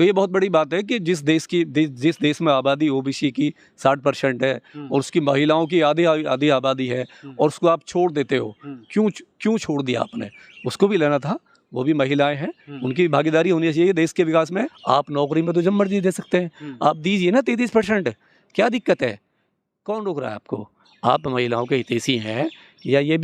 तो ये बहुत बड़ी बात है कि जिस देश में आबादी ओबीसी की 60% है और उसकी महिलाओं की आधी आबादी है और उसको आप छोड़ देते हो। क्यों छोड़ दिया आपने? उसको भी लेना था, वो भी महिलाएं हैं, उनकी भागीदारी होनी चाहिए देश के विकास में। आप नौकरी में तो जब मर्जी दे सकते हैं, आप दीजिए ना 33%, क्या दिक्कत है? कौन रोक रहा है आपको? आप महिलाओं के हितैषी हैं, या ये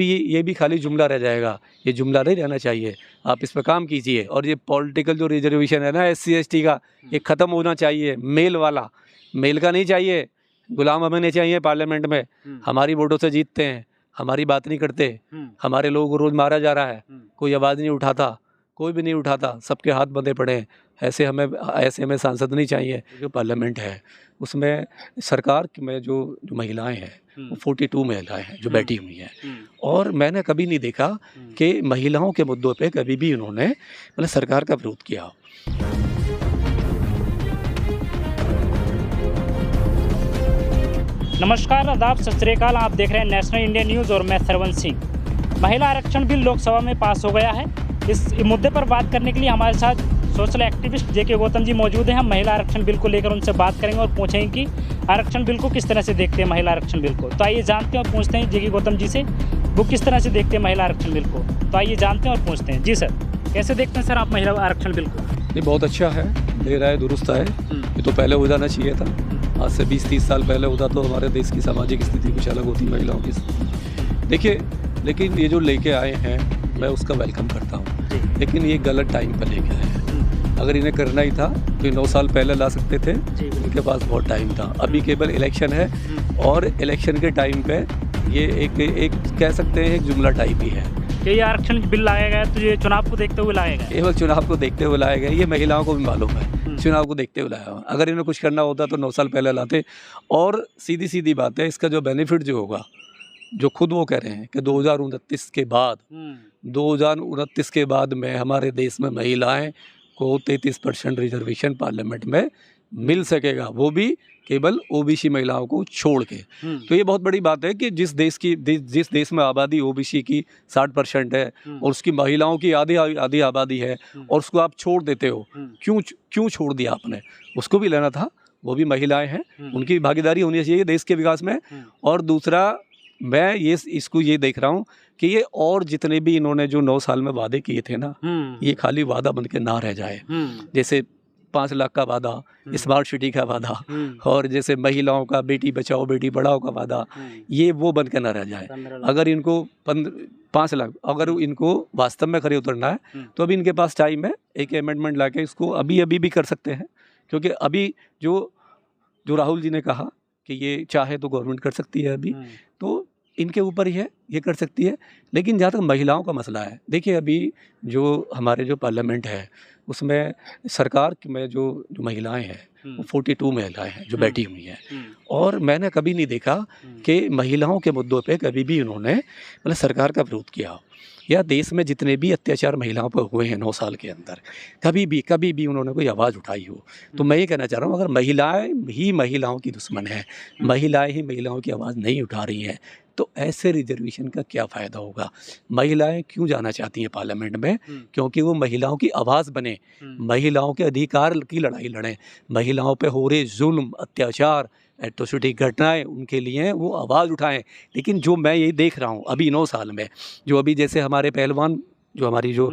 भी खाली जुमला रह जाएगा? ये जुमला नहीं रहना चाहिए, आप इस पर काम कीजिए। और ये पॉलिटिकल जो रिजर्वेशन है ना SC ST का, ये ख़त्म होना चाहिए। मेल वाला, मेल का नहीं चाहिए। गुलाम हमें नहीं चाहिए पार्लियामेंट में। हमारी वोटों से जीतते हैं, हमारी बात नहीं करते, हमारे लोगों को रोज़ मारा जा रहा है, कोई आवाज़ नहीं उठाता, कोई भी नहीं उठाता, सबके हाथ बंधे पड़े हैं। ऐसे हमें सांसद नहीं चाहिए। जो पार्लियामेंट है उसमें सरकार में जो महिलाएं हैं वो 42 महिलाएं हैं जो बैठी हुई हैं, और मैंने कभी नहीं देखा कि महिलाओं के मुद्दों पे कभी भी उन्होंने मतलब सरकार का विरोध किया हो। नमस्कार, आदाब, सत श्री अकाल। आप देख रहे हैं नेशनल इंडिया न्यूज़ और मैं सरवन सिंह। महिला आरक्षण बिल लोकसभा में पास हो गया है। इस मुद्दे पर बात करने के लिए हमारे साथ social activist JK Gautam ji मौजूद हैं। हम महिला आरक्षण बिल को लेकर उनसे बात करेंगे और पूछेंगे कि आरक्षण बिल को किस तरह से देखते हैं, महिला आरक्षण बिल को। तो आइए जानते हैं और पूछते हैं JK गौतम जी से, वो किस तरह से देखते हैं महिला आरक्षण बिल को। तो आइए जानते हैं और पूछते हैं। जी सर, कैसे देखते हैं सर आप महिला आरक्षण बिल को? ये बहुत अच्छा है, दे रहा है, दुरुस्त है। ये तो पहले हो जाना चाहिए था। आज से 20-30 साल पहले होता तो हमारे देश की सामाजिक स्थिति कुछ अलग होती, महिलाओं की। देखिए, लेकिन ये जो लेके आए हैं मैं उसका वेलकम करता हूँ, लेकिन ये गलत टाइम पर लेके आए हैं। अगर इन्हें करना ही था तो 9 साल पहले ला सकते थे, इनके पास बहुत टाइम था। अभी केवल इलेक्शन है और इलेक्शन के टाइम पे ये एक कह सकते हैं एक जुमला टाइप ही है कि ये आरक्षण बिल लाया गया तो ये चुनाव को देखते हुए लाया गया। केवल चुनाव को देखते हुए लाया गया, ये महिलाओं को भी मालूम है, चुनाव को देखते हुए लाया हुआ। अगर इन्हें कुछ करना होता तो 9 साल पहले लाते। और सीधी बात है, इसका जो बेनिफिट जो होगा, जो खुद वो कह रहे हैं कि 2029 के बाद में हमारे देश में महिलाएं को 33% रिजर्वेशन पार्लियामेंट में मिल सकेगा, वो भी केवल ओबीसी महिलाओं को छोड़ के। तो ये बहुत बड़ी बात है कि जिस देश में आबादी ओबीसी की 60% है और उसकी महिलाओं की आधी आबादी है और उसको आप छोड़ देते हो। क्यों छोड़ दिया आपने? उसको भी लेना था, वो भी महिलाएं हैं, उनकी भागीदारी होनी चाहिए देश के विकास में। और दूसरा, मैं इसको ये देख रहा हूँ कि ये और जितने भी इन्होंने जो 9 साल में वादे किए थे ना, ये खाली वादा बन के ना रह जाए। जैसे 5 लाख का वादा, स्मार्ट सिटी का वादा, और जैसे महिलाओं का बेटी बचाओ बेटी पढ़ाओ का वादा, ये वो बन के ना रह जाए। अगर इनको 5 लाख, अगर इनको वास्तव में खरे उतरना है तो अभी इनके पास टाइम है। एक अमेंडमेंट ला के इसको अभी भी कर सकते हैं, क्योंकि अभी जो राहुल जी ने कहा कि ये चाहे तो गवर्नमेंट कर सकती है, अभी तो इनके ऊपर ही है, ये कर सकती है। लेकिन जहाँ तक महिलाओं का मसला है, देखिए अभी जो हमारे जो पार्लियामेंट है उसमें सरकार में जो महिलाएं हैं वो 42 महिलाएं हैं जो बैठी हुई हैं, और मैंने कभी नहीं देखा कि महिलाओं के मुद्दों पे कभी भी उन्होंने मतलब सरकार का विरोध किया हो, या देश में जितने भी अत्याचार महिलाओं पर हुए हैं 9 साल के अंदर कभी भी उन्होंने कोई आवाज़ उठाई हो। तो मैं ये कहना चाह रहा हूँ, अगर महिलाएं ही महिलाओं की दुश्मन है, महिलाएं ही महिलाओं की आवाज़ नहीं उठा रही हैं, तो ऐसे रिजर्वेशन का क्या फ़ायदा होगा? महिलाएं क्यों जाना चाहती हैं पार्लियामेंट में? क्योंकि वो महिलाओं की आवाज़ बने, महिलाओं के अधिकार की लड़ाई लड़ें, महिलाओं पे हो रहे जुल्म, अत्याचार, एट्रोसिटी घटनाएं, उनके लिए वो आवाज़ उठाएं। लेकिन जो मैं ये देख रहा हूँ अभी 9 साल में, जो अभी जैसे हमारे पहलवान, जो हमारी जो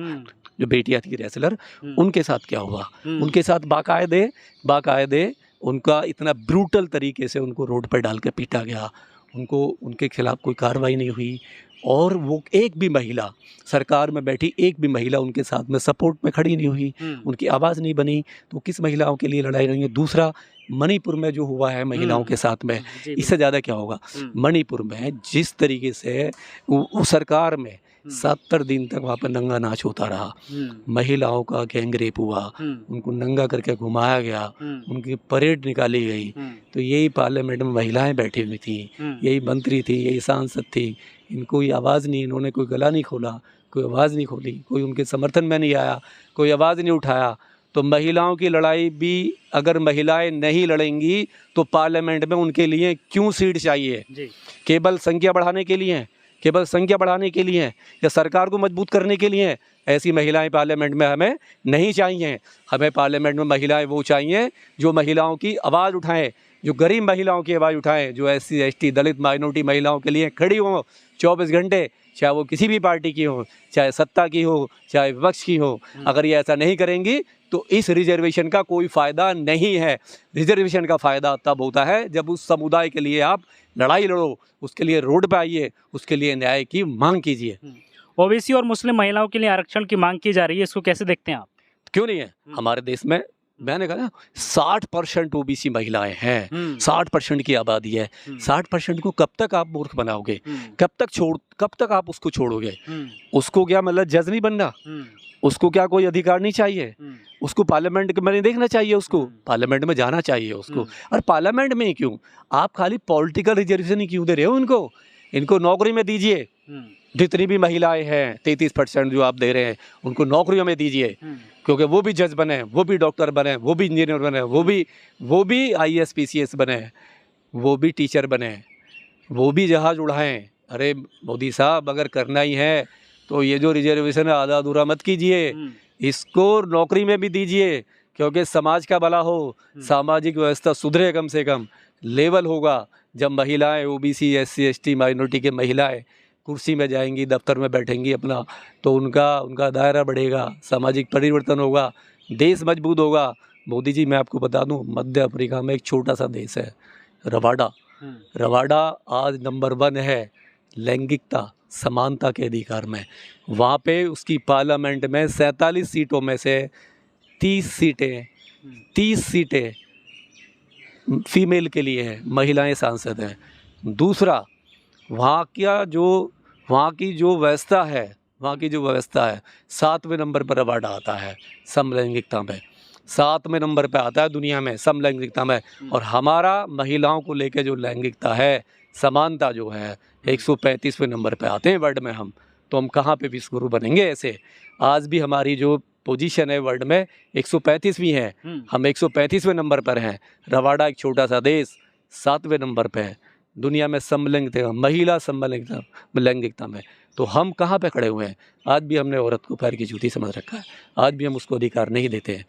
बेटियाँ थी रेसलर, उनके साथ क्या हुआ? उनके साथ बाकायदे उनका इतना ब्रूटल तरीके से उनको रोड पर डाल के पीटा गया, उनके खिलाफ कोई कार्रवाई नहीं हुई, और वो एक भी महिला, सरकार में बैठी एक भी महिला उनके साथ में सपोर्ट में खड़ी नहीं हुई, उनकी आवाज़ नहीं बनी। तो किस महिलाओं के लिए लड़ाई रही है? दूसरा, मणिपुर में जो हुआ है महिलाओं के साथ में, इससे ज़्यादा क्या होगा? मणिपुर में जिस तरीके से वो सरकार में 70 दिन तक वहाँ पर नंगा नाच होता रहा, महिलाओं का गैंग रेप हुआ, उनको नंगा करके घुमाया गया, उनकी परेड निकाली गई, तो यही पार्लियामेंट में महिलाएं बैठी हुई थी, यही मंत्री थी, यही सांसद थी, इनको ये आवाज़ नहीं, इन्होंने कोई गला नहीं खोला, कोई आवाज़ नहीं खोली, कोई उनके समर्थन में नहीं आया, कोई आवाज़ नहीं उठाया। तो महिलाओं की लड़ाई भी अगर महिलाएं नहीं लड़ेंगी तो पार्लियामेंट में उनके लिए क्यों सीट चाहिए? केवल संख्या बढ़ाने के लिए, केवल संख्या बढ़ाने के लिए हैं या सरकार को मजबूत करने के लिए हैं। ऐसी महिलाएं पार्लियामेंट में हमें नहीं चाहिए। हमें पार्लियामेंट में महिलाएं वो चाहिए जो महिलाओं की आवाज़ उठाएं, जो गरीब महिलाओं की आवाज़ उठाएं, जो SC ST दलित माइनॉरिटी महिलाओं के लिए खड़ी हों 24 घंटे, चाहे वो किसी भी पार्टी की हो, चाहे सत्ता की हो, चाहे विपक्ष की हो। अगर ये ऐसा नहीं करेंगी तो इस रिजर्वेशन का कोई फ़ायदा नहीं है। रिजर्वेशन का फ़ायदा तब होता है जब उस समुदाय के लिए आप लड़ाई लड़ो, उसके लिए रोड पे आइए, उसके लिए न्याय की मांग कीजिए। ओबीसी और मुस्लिम महिलाओं के लिए आरक्षण की मांग की जा रही है, इसको कैसे देखते हैं आप? क्यों नहीं है? हमारे देश में मैंने कहा ना 60% OBC महिलाएं हैं, 60% की आबादी है। 60% को कब तक आप मूर्ख बनाओगे? कब तक आप उसको छोड़ोगे? उसको क्या मतलब जज नहीं बनना? उसको क्या कोई अधिकार नहीं चाहिए? उसको पार्लियामेंट में नहीं देखना चाहिए? उसको पार्लियामेंट में जाना चाहिए उसको। और पार्लियामेंट में ही क्यों, आप खाली पॉलिटिकल रिजर्वेशन ही क्यों दे रहे हो इनको? इनको नौकरी में दीजिए। जितनी भी महिलाएं हैं 33% जो आप दे रहे हैं उनको नौकरियों में दीजिए, क्योंकि वो भी जज बने, वो भी डॉक्टर बने, वो भी इंजीनियर बने, वो भी IAS PCS बने, वो भी टीचर बने, वो भी जहाज उड़ाएं। अरे मोदी साहब, अगर करना ही है तो ये जो रिजर्वेशन है आधा अधूरा मत कीजिए, इसको नौकरी में भी दीजिए, क्योंकि समाज का भला हो, सामाजिक व्यवस्था सुधरे, कम से कम लेवल होगा। जब महिलाएं OBC SC ST माइनॉरिटी के महिलाएं कुर्सी में जाएंगी, दफ्तर में बैठेंगी अपना, तो उनका दायरा बढ़ेगा, सामाजिक परिवर्तन होगा, देश मजबूत होगा। मोदी जी, मैं आपको बता दूं, मध्य अफ्रीका में एक छोटा सा देश है रवांडा आज नंबर 1 है लैंगिकता समानता के अधिकार में। वहाँ पे उसकी पार्लियामेंट में 47 सीटों में से 30 सीटें फीमेल के लिए हैं, महिलाएं सांसद हैं। दूसरा, वहाँ की जो व्यवस्था है 7वें नंबर पर रवांडा आता है समलैंगिकता में, 7वें नंबर पर आता है दुनिया में समलैंगिकता में। और हमारा महिलाओं को लेके जो लैंगिकता है, समानता जो है, 135वें नंबर पे आते हैं वर्ल्ड में हम। तो हम कहाँ पे विश्वगुरु बनेंगे ऐसे? आज भी हमारी जो पोजीशन है वर्ल्ड में 135वीं है, हम 135वें नंबर पर हैं। रवांडा एक छोटा सा देश 7वें नंबर पे है दुनिया में समलैंगिकता, महिला समलैंगिकता में। तो हम कहाँ पे खड़े हुए हैं? आज भी हमने औरत को पैर की जूती समझ रखा है, आज भी हम उसको अधिकार नहीं देते हैं।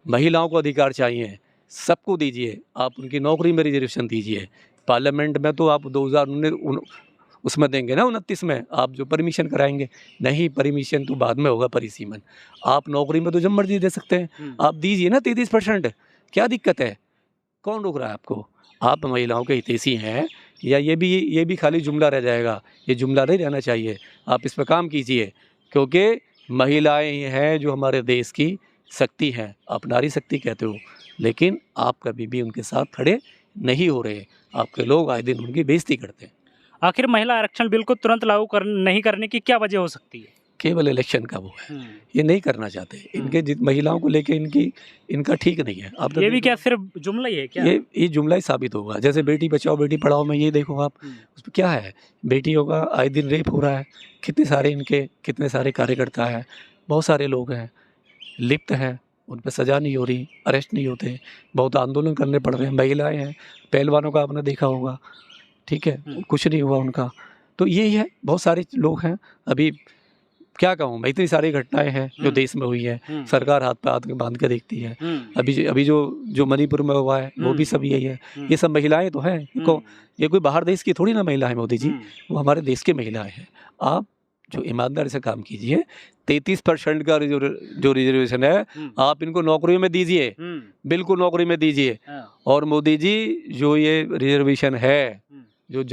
महिलाओं को अधिकार चाहिए, सबको दीजिए। आप उनकी नौकरी में रिजर्वेशन दीजिए। पार्लियामेंट में तो आप 2019 उसमें देंगे ना, 29 में आप जो परमिशन कराएंगे, नहीं परमिशन तो बाद में होगा परिसीमन। आप नौकरी में तो जब मर्जी दे सकते हैं, आप दीजिए ना 33%, क्या दिक्कत है? कौन रोक रहा है आपको? आप महिलाओं के हितैषी हैं, या ये भी खाली जुमला रह जाएगा? ये जुमला नहीं रहना चाहिए, आप इस पर काम कीजिए, क्योंकि महिलाएं हैं जो हमारे देश की शक्ति हैं। आप नारी शक्ति कहते हो, लेकिन आप कभी भी उनके साथ खड़े नहीं हो रहे। आपके लोग आए दिन उनकी बेइज्जती करते हैं। आखिर महिला आरक्षण बिल को तुरंत लागू नहीं करने की क्या वजह हो सकती है? केवल इलेक्शन का वो है, ये नहीं करना चाहते। इनके महिलाओं को लेके इनका ठीक नहीं है। आप ये भी क्या सिर्फ जुमला ही है क्या? ये जुमला ही साबित होगा। जैसे बेटी बचाओ बेटी पढ़ाओ में ये देखो आप, उसमें क्या है? बेटियों का आए दिन रेप हो रहा है, कितने सारे कार्यकर्ता हैं, बहुत सारे लोग हैं लिप्त हैं, उन पर सज़ा नहीं हो रही, अरेस्ट नहीं होते, बहुत आंदोलन करने पड़ रहे हैं। महिलाएं हैं, पहलवानों का आपने देखा होगा, ठीक है, कुछ नहीं हुआ उनका। तो यही है, बहुत सारे लोग हैं। अभी क्या कहूँ मैं, इतनी सारी घटनाएं हैं जो देश में हुई है, सरकार हाथ पे हाथ बांध के देखती है। अभी जो मणिपुर में हुआ है वो भी सब यही है। ये सब महिलाएं तो हैं, ये कोई बाहर देश की थोड़ी ना महिला है मोदी जी, वो हमारे देश की महिलाएं हैं। आप जो ईमानदारी से काम कीजिए, 33% का जो रिजर्वेशन है आप इनको नौकरियों में दीजिए, बिल्कुल नौकरी में दीजिए। और मोदी जी जो ये रिजर्वेशन है जो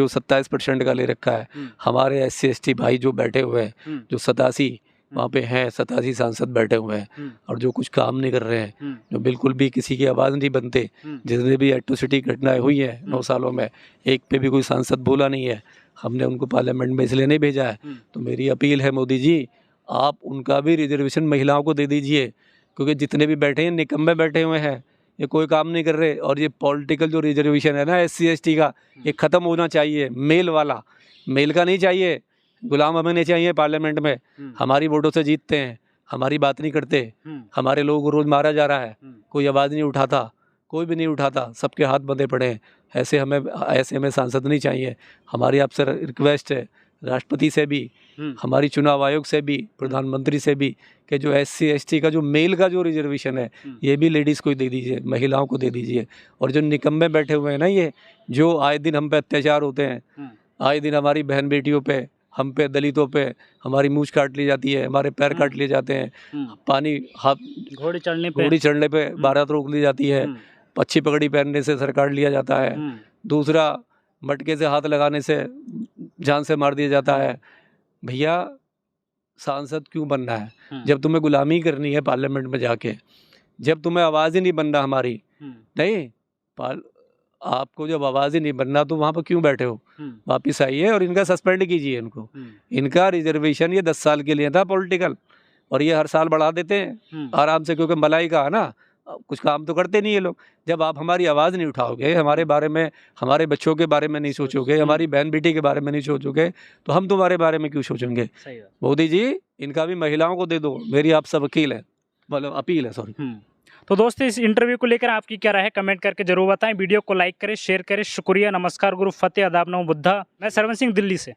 27% का ले रखा है, हमारे SC ST भाई जो बैठे हुए हैं, जो 87 वहाँ पे हैं, 87 सांसद बैठे हुए हैं और जो कुछ काम नहीं कर रहे हैं, जो बिल्कुल भी किसी की आवाज़ नहीं बनते, जितने भी एट्रोसिटी घटनाएं हुई हैं 9 सालों में, एक पे भी कोई सांसद बोला नहीं है। हमने उनको पार्लियामेंट में इसलिए नहीं भेजा है। तो मेरी अपील है मोदी जी, आप उनका भी रिजर्वेशन महिलाओं को दे दीजिए, क्योंकि जितने भी बैठे हैं निकम्मे बैठे हुए हैं, ये कोई काम नहीं कर रहे। और ये पॉलिटिकल जो रिजर्वेशन है ना SC ST का, ये ख़त्म होना चाहिए। मेल वाला, मेल का नहीं चाहिए, गुलाम हमें नहीं चाहिए। पार्लियामेंट में हमारी वोटों से जीतते हैं, हमारी बात नहीं करते, हमारे लोगों को रोज़ मारा जा रहा है, कोई आवाज़ नहीं उठाता। कोई भी नहीं उठाता, सबके हाथ बंधे पड़े हैं। ऐसे हमें सांसद नहीं चाहिए। हमारी आपसे रिक्वेस्ट है राष्ट्रपति से भी, हमारी चुनाव आयोग से भी, प्रधानमंत्री से भी, कि जो SC ST का जो मेल का जो रिजर्वेशन है ये भी लेडीज़ को दे दीजिए, महिलाओं को दे दीजिए। और जो निकम्मे बैठे हुए हैं ना, ये जो आए दिन हम पे अत्याचार होते हैं, आए दिन हमारी बहन बेटियों पे, हम पे, दलितों पे हमारी मूछ काट ली जाती है, हमारे पैर काट लिए जाते हैं, पानी घोड़ी चढ़ने पे बारात रोक ली जाती है, अच्छी पगड़ी पहनने से सर काट लिया जाता है, दूसरा मटके से हाथ लगाने से जान से मार दिया जाता है। भैया सांसद क्यों बनना है जब तुम्हें गुलामी करनी है पार्लियामेंट में जाके, जब तुम्हें आवाज़ ही नहीं बनना हमारी? नहीं, आपको जब आवाज़ ही नहीं बनना तो वहाँ पर क्यों बैठे हो? वापिस आइए और इनका सस्पेंड कीजिए इनको। इनका रिजर्वेशन ये 10 साल के लिए था पॉलिटिकल, और ये हर साल बढ़ा देते हैं आराम से, क्योंकि मलाई का है ना, कुछ काम तो करते नहीं ये लोग। जब आप हमारी आवाज़ नहीं उठाओगे, हमारे बारे में, हमारे बच्चों के बारे में नहीं सोचोगे, हमारी बहन बेटी के बारे में नहीं सोचोगे, तो हम तुम्हारे बारे में क्यों सोचेंगे? मोदी जी, इनका भी महिलाओं को दे दो, मेरी आपसे वकील है, मतलब अपील है, सॉरी। तो दोस्तों, इस इंटरव्यू को लेकर आपकी क्या राय है कमेंट करके जरूर बताएं। वीडियो को लाइक करें, शेयर करें। शुक्रिया, नमस्कार, गुरु फतेह, आदाब, नमो बुद्धा। मैं सरवन सिंह, दिल्ली से।